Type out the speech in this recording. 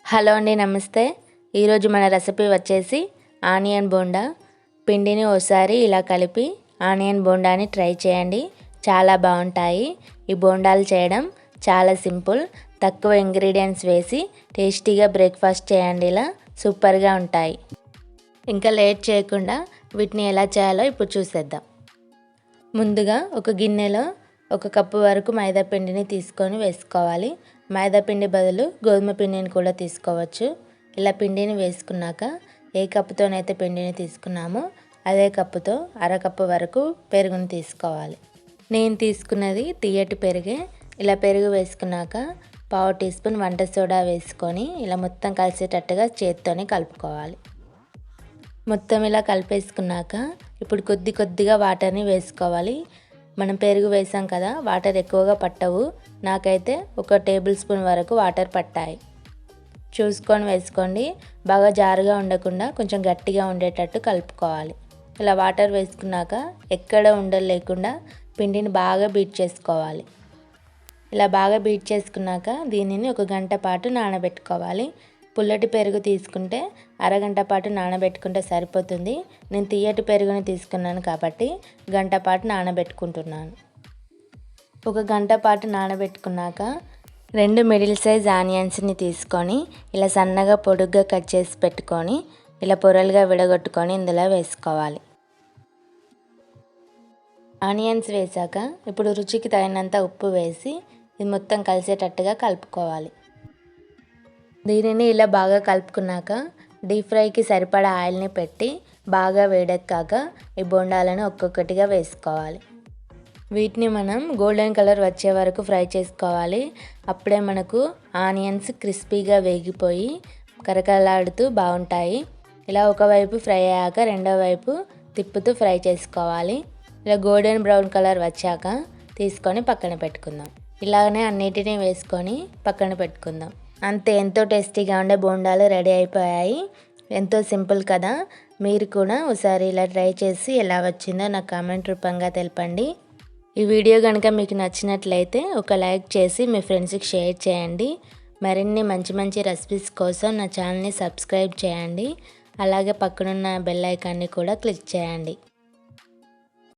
Hello అండి, నమస్తే. ఈరోజు మన రెసిపీ వచ్చేసి ఆనియన్ బోండా. పిండిని ఓసారి ఇలా కలిపి ఆనియన్ బోండాని ట్రై చేయండి, చాలా బాగుంటాయి. ఈ బోండాలు చేయడం చాలా సింపుల్, తక్కువ ఇంగ్రీడియంట్స్ వేసి టేస్టీగా బ్రేక్ఫాస్ట్ చేయండి. ఇలా సూపర్గా ఉంటాయి. ఇంకా లేట్ చేయకుండా వీటిని ఎలా చేయాలో ఇప్పుడు చూసేద్దాం. ముందుగా ఒక గిన్నెలో 1 కప్పు వరకు మైదా పిండిని తీసుకొని వేసుకోవాలి. మైదా పిండి బదులు గోధుమ పిండిని కూడా తీసుకోవచ్చు. ఇలా పిండిని వేసుకున్నాక ఏ కప్పుతోనైతే పిండిని తీసుకున్నామో అదే కప్పుతో 1/2 కప్పు వరకు పెరుగుని తీసుకోవాలి. నేను తీసుకున్నది తియ్యటి పెరుగే. ఇలా పెరుగు వేసుకున్నాక 1/2 టీ స్పూన్ వంట సోడా వేసుకొని ఇలా మొత్తం కలిసేటట్టుగా చేత్తోని కలుపుకోవాలి. మొత్తం ఇలా కలిపేసుకున్నాక ఇప్పుడు కొద్దిగా వాటర్ని వేసుకోవాలి. మనం పెరుగు వేసాం కదా, వాటర్ ఎక్కువగా పట్టవు. నాకైతే 1 టేబుల్ స్పూన్ వరకు వాటర్ పట్టాయి. చూసుకొని వేసుకోండి. బాగా జారుగా ఉండకుండా కొంచెం గట్టిగా ఉండేటట్టు కలుపుకోవాలి. ఇలా వాటర్ వేసుకున్నాక ఎక్కడ ఉండలు లేకుండా పిండిని బాగా బీట్ చేసుకోవాలి. ఇలా బాగా బీట్ చేసుకున్నాక దీనిని 1 గంట పాటు నానబెట్టుకోవాలి. పుల్లటి పెరుగు తీసుకుంటే అరగంట పాటు నానబెట్టుకుంటే సరిపోతుంది. నేను తియ్యటి పెరుగుని తీసుకున్నాను కాబట్టి గంట పాటు నానబెట్టుకుంటున్నాను. 1 గంట పాటు నానబెట్టుకున్నాక 2 మిడిల్ సైజ్ ఆనియన్స్ని తీసుకొని ఇలా సన్నగా పొడుగ్గా కట్ చేసి పెట్టుకొని ఇలా పొరలుగా విడగొట్టుకొని ఇందులో వేసుకోవాలి. ఆనియన్స్ వేసాక ఇప్పుడు రుచికి తగినంత ఉప్పు వేసి ఇది మొత్తం కలిసేటట్టుగా కలుపుకోవాలి. దీనిని ఇలా బాగా కలుపుకున్నాక డీప్ ఫ్రైకి సరిపడా ఆయిల్ని పెట్టి బాగా వేడెక్కాక ఈ బోండాలను ఒక్కొక్కటిగా వేసుకోవాలి. వీటిని మనం గోల్డెన్ కలర్ వచ్చే వరకు ఫ్రై చేసుకోవాలి. అప్పుడే మనకు ఆనియన్స్ క్రిస్పీగా వేగిపోయి కరకరలాడుతూ బాగుంటాయి. ఇలా ఒకవైపు ఫ్రై అయ్యాక రెండో వైపు తిప్పుతూ ఫ్రై చేసుకోవాలి. ఇలా గోల్డెన్ బ్రౌన్ కలర్ వచ్చాక తీసుకొని పక్కన పెట్టుకుందాం. ఇలాగనే అన్నిటినీ వేసుకొని పక్కన పెట్టుకుందాం. అంతే, ఎంతో టేస్టీగా ఉండే బోండాలు రెడీ అయిపోయాయి. ఎంతో సింపుల్ కదా. మీరు కూడా ఒకసారి ఇలా ట్రై చేసి ఎలా వచ్చిందో నాకు కామెంట్ రూపంగా తెలపండి. ఈ వీడియో కనుక మీకు నచ్చినట్లయితే ఒక లైక్ చేసి మీ ఫ్రెండ్స్కి షేర్ చేయండి. మరిన్ని మంచి రెసిపీస్ కోసం నా ఛానల్ని సబ్స్క్రైబ్ చేయండి. అలాగే పక్కనున్న బెల్ ఐకాన్ని కూడా క్లిక్ చేయండి.